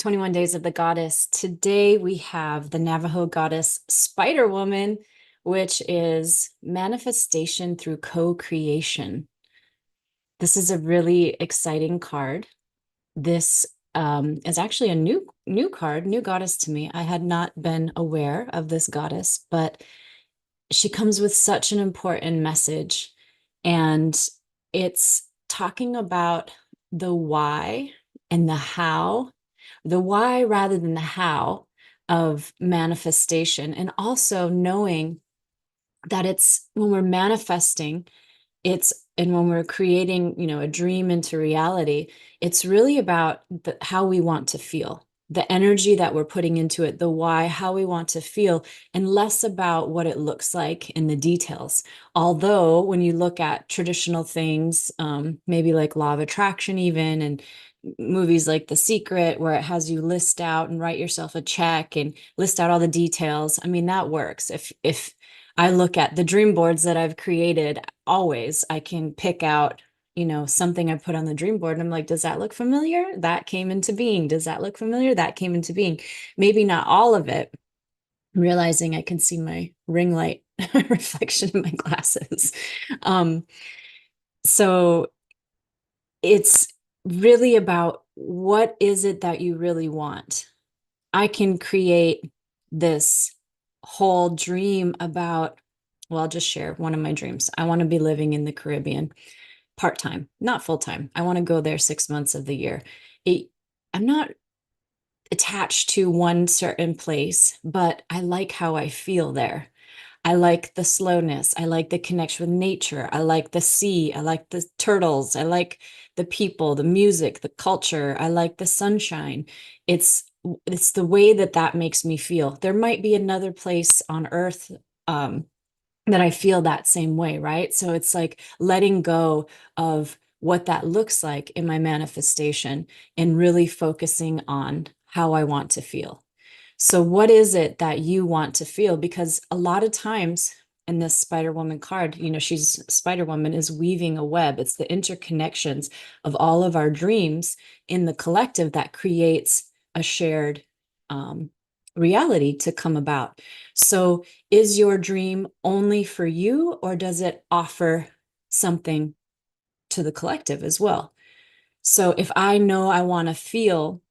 21 Days of the Goddess. Today we have the Navajo goddess Spider Woman, which is manifestation through co-creation. This is a really exciting card. This is actually a new card, new goddess to me. I had not been aware of this goddess, but she comes with such an important message. And it's talking about the why and the why rather than the how of manifestation. And also knowing that it's when we're manifesting, and when we're creating, a dream into reality, it's really about how we want to feel, the energy that we're putting into it, the why, how we want to feel, and less about what it looks like in the details. Although when you look at traditional things, maybe like law of attraction even, and movies like The Secret, where it has you list out and write yourself a check and list out all the details, I mean, that works. If I look at the dream boards that I've created, always I can pick out, something I put on the dream board and I'm like, does that look familiar? That came into being. Does that look familiar? That came into being. Maybe not all of it. Realizing I can see my ring light reflection in my glasses. Um, so it's really about what is it that you really want. I can create this whole dream about, well, I'll just share one of my dreams. I want to be living in the Caribbean part-time, not full-time. I want to go there 6 months of the year. I'm not attached to one certain place, but I like how I feel there. I like the slowness. I like the connection with nature. I like the sea. I like the turtles. I like the people, the music, the culture. I like the sunshine. It's it's the way that that makes me feel. There might be another place on earth that I feel that same way, right? So it's like letting go of what that looks like in my manifestation and really focusing on how I want to feel. So what is it that you want to feel? Because a lot of times in this Spider Woman card, Spider Woman is weaving a web. It's the interconnections of all of our dreams in the collective that creates a shared um, reality to come about. So is your dream only for you, or does it offer something to the collective as well? So if I know I want to feel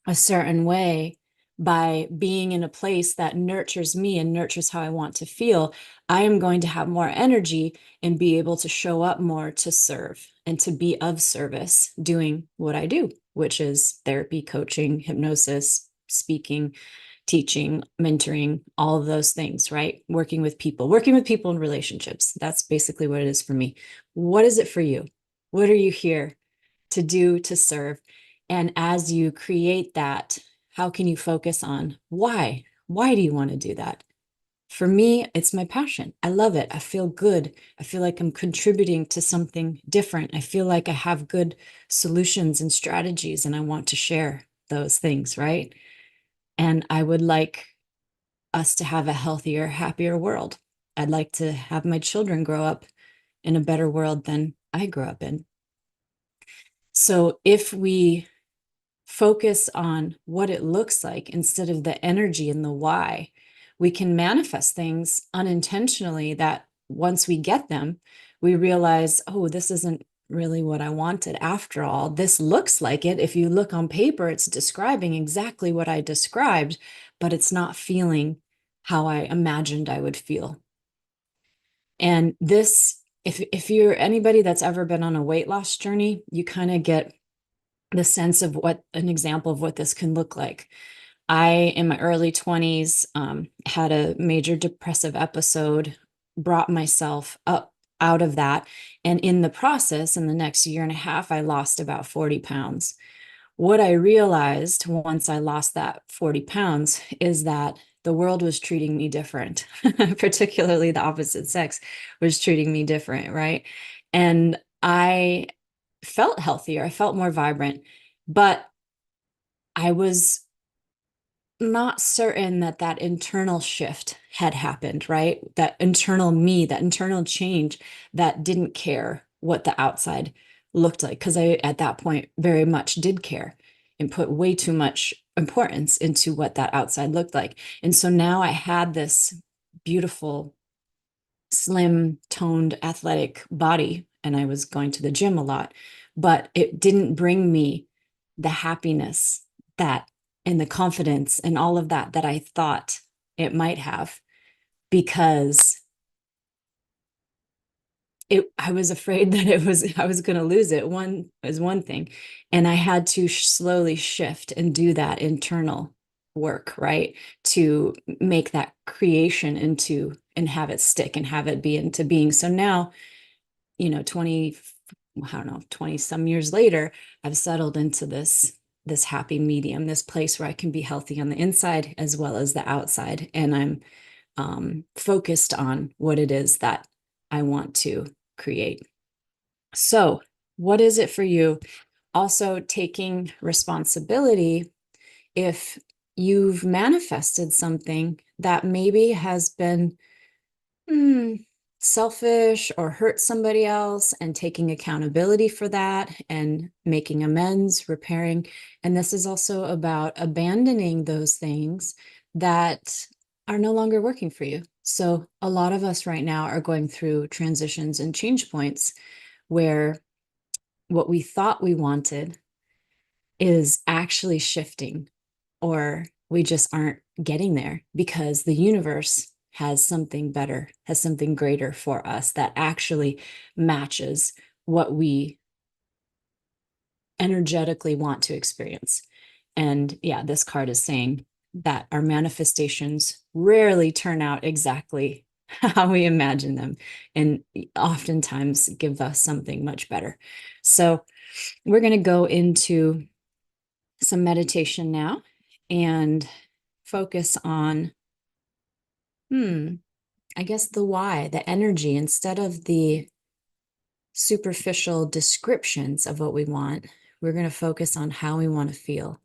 a certain way by being in a place that nurtures me and nurtures how I want to feel, I am going to have more energy and be able to show up more to serve and to be of service doing what I do, which is therapy, coaching, hypnosis, speaking, teaching, mentoring, all of those things, right? Working with people in relationships. That's basically what it is for me. What is it for you? What are you here to do to serve? And as you create that, how can you focus on why? Why do you want to do that? For me, it's my passion. I love it. I feel good. I feel like I'm contributing to something different. I feel like I have good solutions and strategies, and I want to share those things, right? And I would like us to have a healthier, happier world. I'd like to have my children grow up in a better world than I grew up in. So if we focus on what it looks like instead of the energy and the why, we can manifest things unintentionally that once we get them, we realize, oh, this isn't really what I wanted after all. This looks like it. If you look on paper, it's describing exactly what I described, but it's not feeling how I imagined I would feel. And this, if you're anybody that's ever been on a weight loss journey, you kind of get the sense of what an example of what this can look like. I, in my early 20s, had a major depressive episode, brought myself up out of that. And in the process, in the next year and a half, I lost about 40 pounds. What I realized once I lost that 40 pounds is that the world was treating me different, particularly the opposite sex was treating me different, right? And I felt healthier, I felt more vibrant, but I was not certain that that internal shift had happened, right? That internal me, that internal change that didn't care what the outside looked like. Because I, at that point, very much did care. and put way too much importance into what that outside looked like. And so now I had this beautiful, slim, toned, athletic body, and I was going to the gym a lot, but it didn't bring me the happiness that and the confidence and all of that that I thought it might have, because I was afraid that I was going to lose it. One is one thing. And I had to slowly shift and do that internal work, right? To make that creation into and have it stick and have it be into being. So now, 20, I don't know, 20 some years later, I've settled into this happy medium, this place where I can be healthy on the inside as well as the outside. And I'm focused on what it is that I want to create. So, what is it for you? Also, taking responsibility if you've manifested something that maybe has been selfish or hurt somebody else, and taking accountability for that and making amends, repairing. And this is also about abandoning those things that are no longer working for you. So a lot of us right now are going through transitions and change points where what we thought we wanted is actually shifting, or we just aren't getting there because the universe has something better, has something greater for us that actually matches what we energetically want to experience. And yeah, this card is saying that our manifestations rarely turn out exactly how we imagine them, and oftentimes give us something much better. So we're going to go into some meditation now and focus on, I guess, the why, the energy, instead of the superficial descriptions of what we want. We're going to focus on how we want to feel.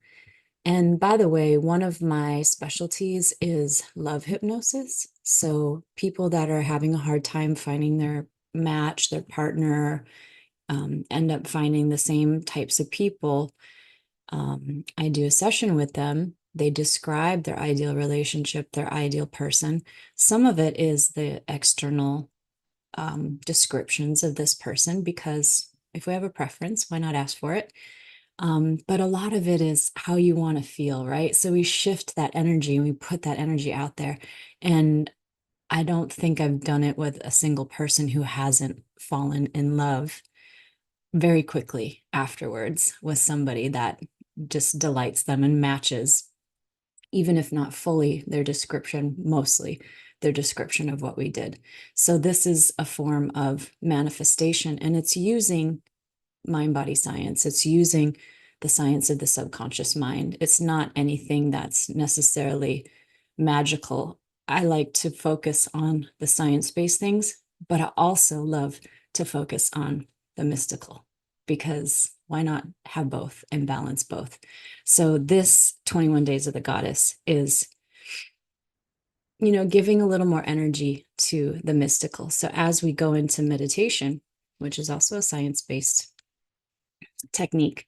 And by the way, one of my specialties is love hypnosis. So people that are having a hard time finding their match, their partner, end up finding the same types of people. I do a session with them. They describe their ideal relationship, their ideal person. Some of it is the external descriptions of this person, because if we have a preference, why not ask for it? But a lot of it is how you want to feel, right? So we shift that energy and we put that energy out there. And I don't think I've done it with a single person who hasn't fallen in love very quickly afterwards with somebody that just delights them and matches, even if not fully their description, mostly their description of what we did. So this is a form of manifestation, and it's using mind body science. It's using the science of the subconscious mind. It's not anything that's necessarily magical. I like to focus on the science-based things, but I also love to focus on the mystical, because why not have both and balance both? So this 21 Days of the Goddess is, giving a little more energy to the mystical. So as we go into meditation, which is also a science-based technique,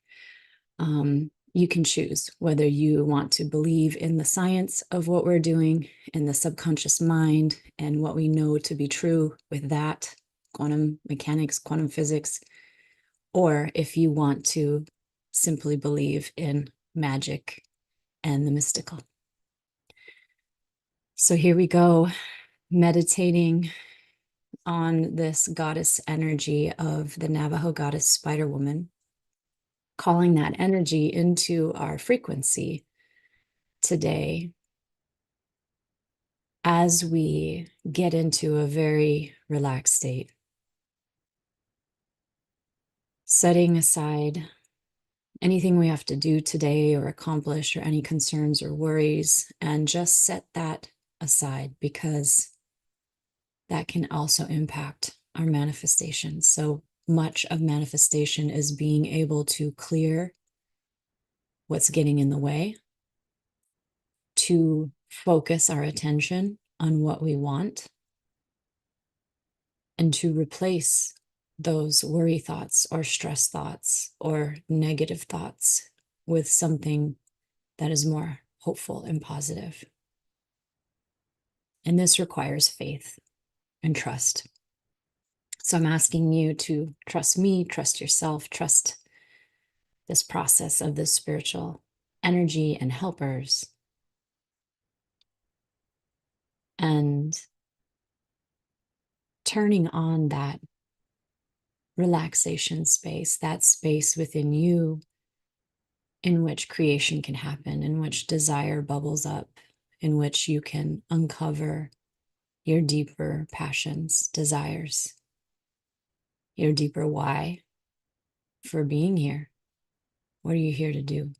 you can choose whether you want to believe in the science of what we're doing, in the subconscious mind, and what we know to be true with that, quantum mechanics, quantum physics, or if you want to simply believe in magic and the mystical. So here we go, meditating on this goddess energy of the Navajo goddess Spider Woman, calling that energy into our frequency today as we get into a very relaxed state. Setting aside anything we have to do today or accomplish, or any concerns or worries, and just set that aside, because that can also impact our manifestation. So much of manifestation is being able to clear what's getting in the way, to focus our attention on what we want, and to replace those worry thoughts or stress thoughts or negative thoughts with something that is more hopeful and positive. And this requires faith and trust. So I'm asking you to trust me, trust yourself, trust this process of this spiritual energy and helpers. And turning on that relaxation space, that space within you in which creation can happen, in which desire bubbles up, in which you can uncover your deeper passions, desires, your deeper why for being here. What are you here to do?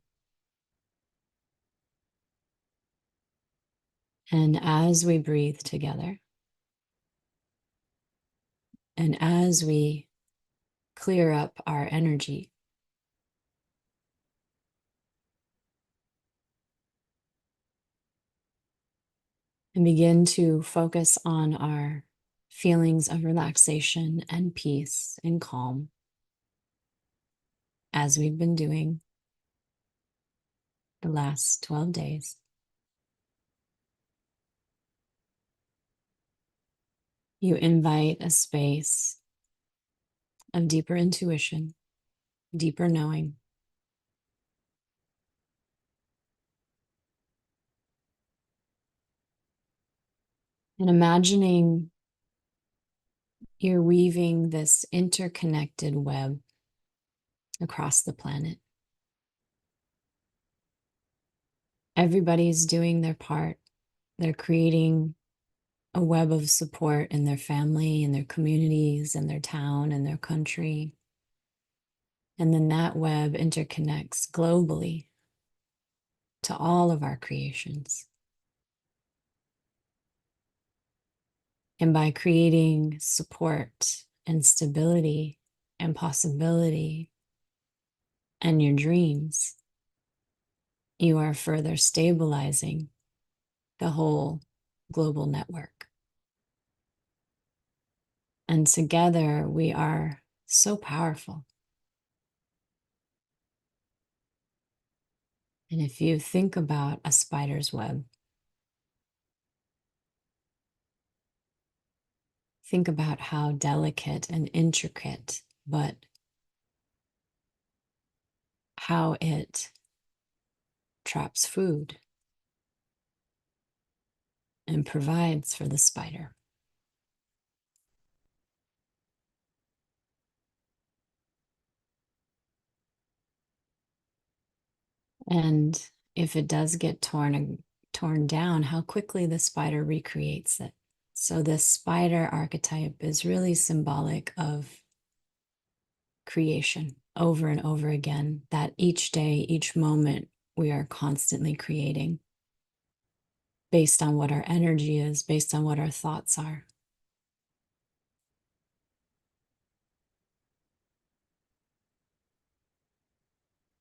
And as we breathe together, and as we clear up our energy, and begin to focus on our feelings of relaxation and peace and calm, as we've been doing the last 12 days. You invite a space of deeper intuition, deeper knowing, and imagining you're weaving this interconnected web across the planet. Everybody's doing their part. They're creating a web of support in their family, in their communities, in their town, in their country. And then that web interconnects globally to all of our creations. And by creating support and stability and possibility and your dreams, you are further stabilizing the whole global network. And together we are so powerful. And if you think about a spider's web, think about how delicate and intricate, but how it traps food and provides for the spider. And if it does get torn down, how quickly the spider recreates it. So this spider archetype is really symbolic of creation over and over again, that each day, each moment, we are constantly creating based on what our energy is, based on what our thoughts are.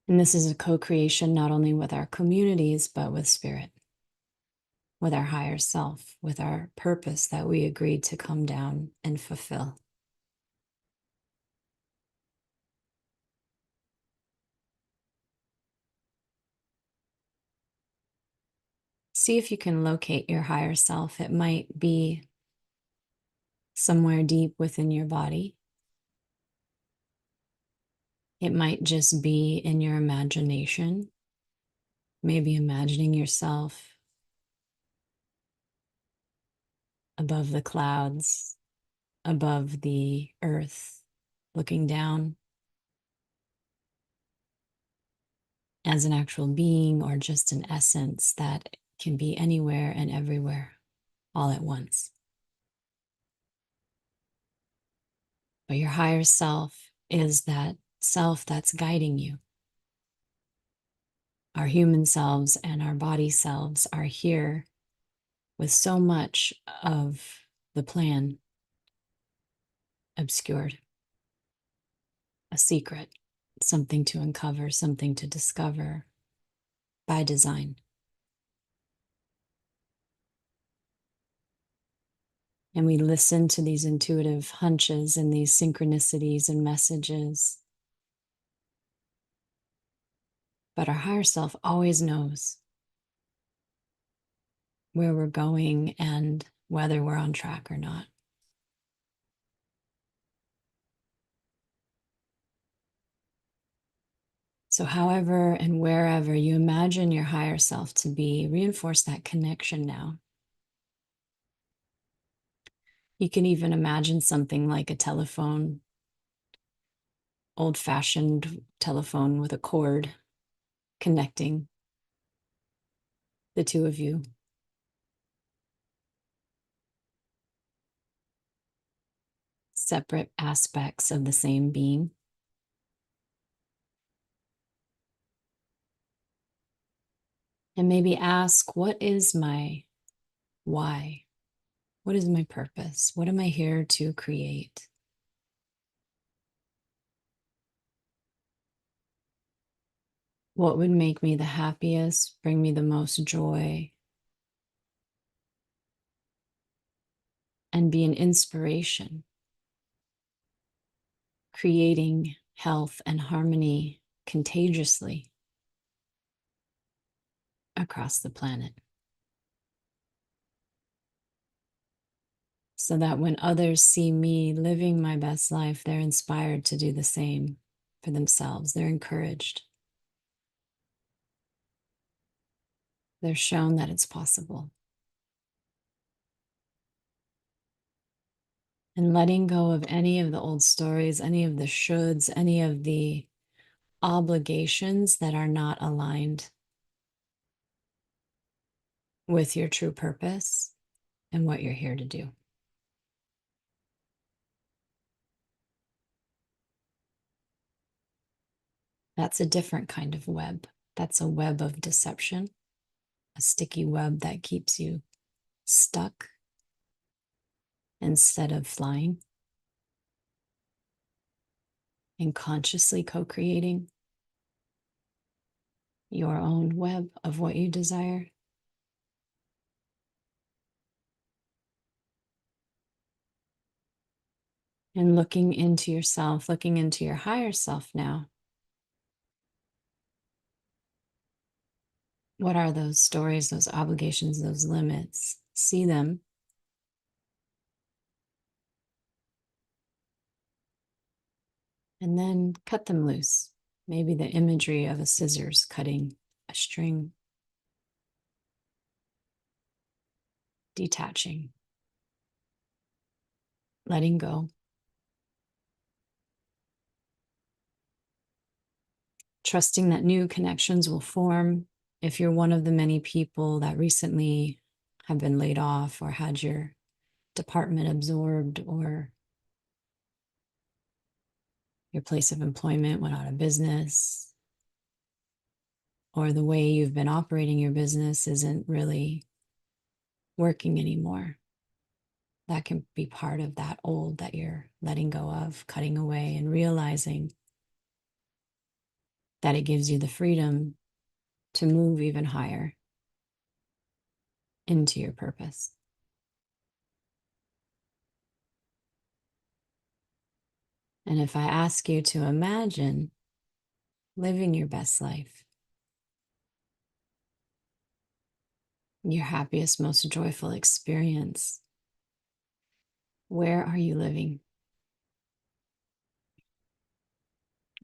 And this is a co-creation not only with our communities, but with spirit, with our higher self, with our purpose that we agreed to come down and fulfill. See if you can locate your higher self. It might be somewhere deep within your body. It might just be in your imagination, maybe imagining yourself above the clouds, above the earth, looking down as an actual being or just an essence that can be anywhere and everywhere all at once. But your higher self is that self that's guiding you. Our human selves and our body selves are here with so much of the plan obscured, a secret, something to uncover, something to discover by design. And we listen to these intuitive hunches and these synchronicities and messages. But our higher self always knows where we're going and whether we're on track or not. So, however and wherever you imagine your higher self to be, reinforce that connection now. You can even imagine something like a telephone, old-fashioned telephone with a cord connecting the two of you. Separate aspects of the same being. And maybe ask, what is my why? What is my purpose? What am I here to create? What would make me the happiest, bring me the most joy, and be an inspiration, creating health and harmony contagiously across the planet? So that when others see me living my best life, they're inspired to do the same for themselves. They're encouraged. They're shown that it's possible. And letting go of any of the old stories, any of the shoulds, any of the obligations that are not aligned with your true purpose and what you're here to do. That's a different kind of web. That's a web of deception, a sticky web that keeps you stuck instead of flying and consciously co-creating your own web of what you desire. And looking into yourself, looking into your higher self now. What are those stories, those obligations, those limits? See them. And then cut them loose. Maybe the imagery of a scissors cutting a string, detaching, letting go. Trusting that new connections will form. If you're one of the many people that recently have been laid off or had your department absorbed or your place of employment went out of business, or the way you've been operating your business isn't really working anymore, that can be part of that old that you're letting go of, cutting away, and realizing that it gives you the freedom to move even higher into your purpose. And if I ask you to imagine living your best life, your happiest, most joyful experience, where are you living?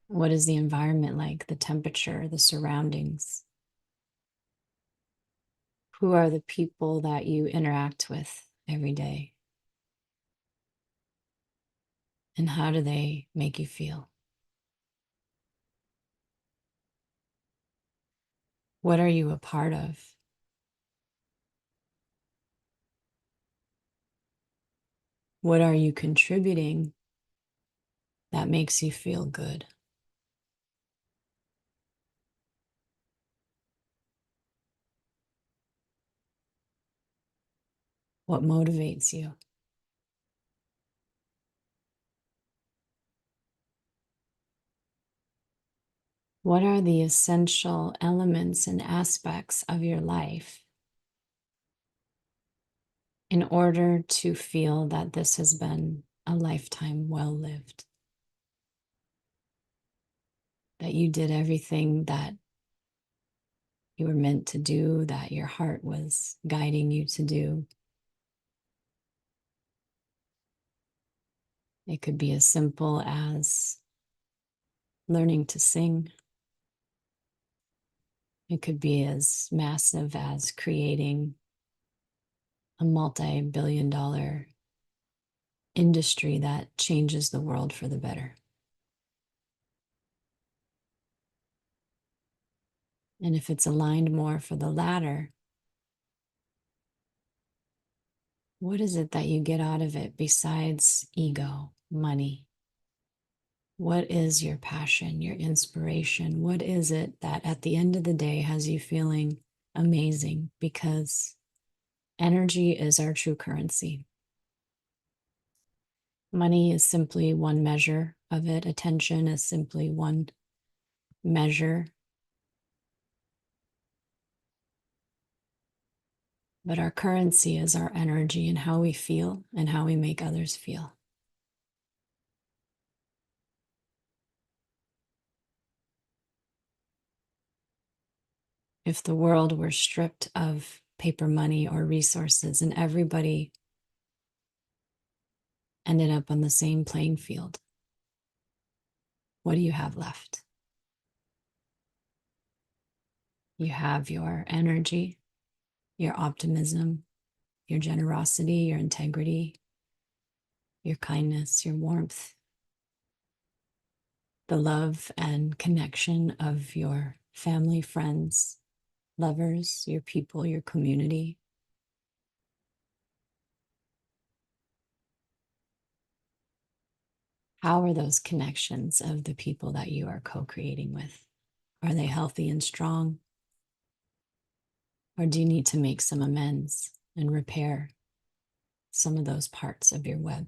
What is the environment like, the temperature, the surroundings? Who are the people that you interact with every day? And how do they make you feel? What are you a part of? What are you contributing that makes you feel good? What motivates you? What are the essential elements and aspects of your life in order to feel that this has been a lifetime well lived? That you did everything that you were meant to do, that your heart was guiding you to do. It could be as simple as learning to sing. It could be as massive as creating a multi-billion-dollar industry that changes the world for the better. And if it's aligned more for the latter, what is it that you get out of it besides ego, money? What is your passion, your inspiration? What is it that at the end of the day has you feeling amazing? Because energy is our true currency. Money is simply one measure of it. Attention is simply one measure. But our currency is our energy and how we feel and how we make others feel. If the world were stripped of paper money or resources and everybody ended up on the same playing field, what do you have left? You have your energy, your optimism, your generosity, your integrity, your kindness, your warmth, the love and connection of your family, friends, lovers, your people, your community. How are those connections of the people that you are co-creating with? Are they healthy and strong? Or do you need to make some amends and repair some of those parts of your web?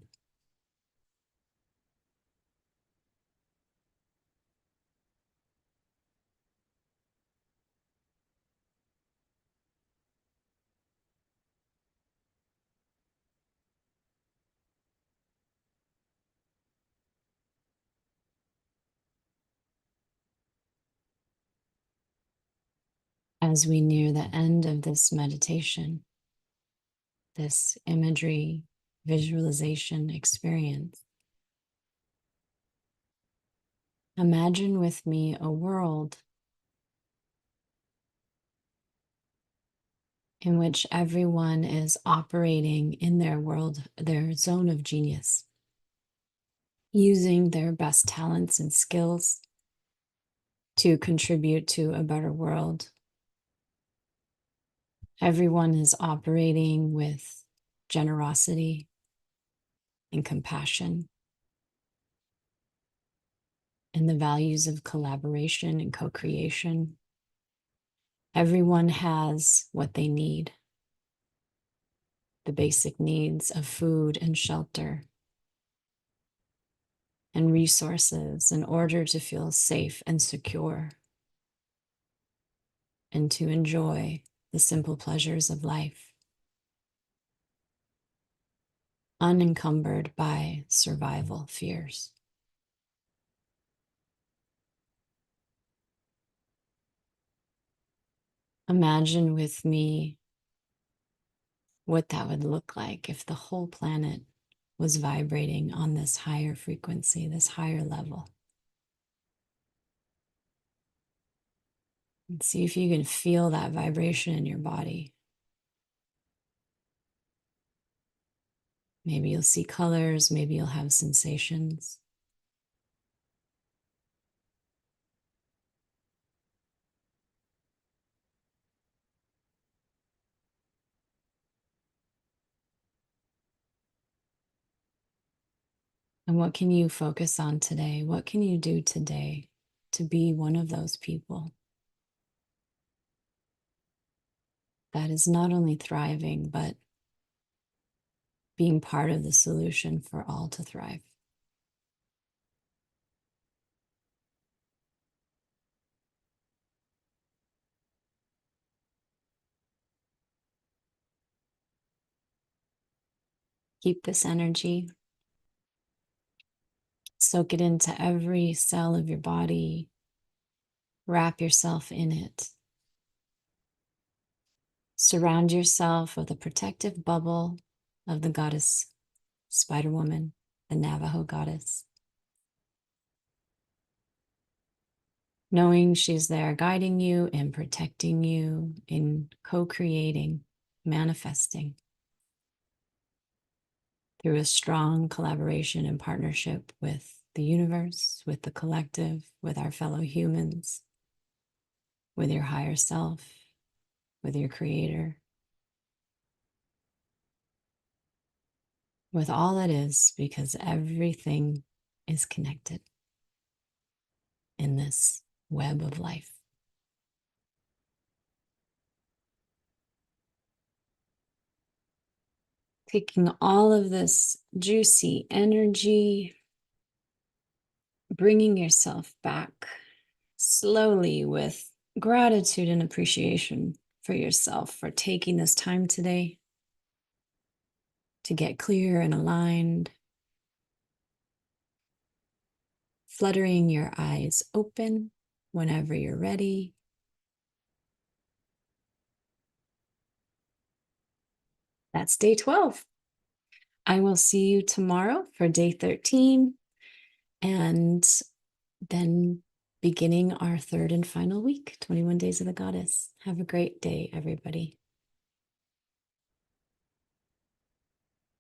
As we near the end of this meditation, this imagery, visualization experience, imagine with me a world in which everyone is operating in their world, their zone of genius, using their best talents and skills to contribute to a better world. Everyone is operating with generosity and compassion and the values of collaboration and co-creation. Everyone has what they need, the basic needs of food and shelter and resources in order to feel safe and secure and to enjoy the simple pleasures of life, unencumbered by survival fears. Imagine with me what that would look like if the whole planet was vibrating on this higher frequency, this higher level. And see if you can feel that vibration in your body. Maybe you'll see colors, maybe you'll have sensations. And what can you focus on today? What can you do today to be one of those people that is not only thriving, but being part of the solution for all to thrive? Keep this energy, soak it into every cell of your body, wrap yourself in it. Surround yourself with a protective bubble of the goddess Spider Woman, the Navajo goddess. Knowing she's there guiding you and protecting you in co-creating, manifesting through a strong collaboration and partnership with the universe, with the collective, with our fellow humans, with your higher self, with your creator, with all that is, because everything is connected in this web of life. Taking all of this juicy energy, bringing yourself back slowly with gratitude and appreciation for yourself for taking this time today to get clear and aligned, fluttering your eyes open whenever you're ready. That's day 12. I will see you tomorrow for day 13 and then beginning our third and final week, 21 Days of the Goddess. Have a great day, everybody.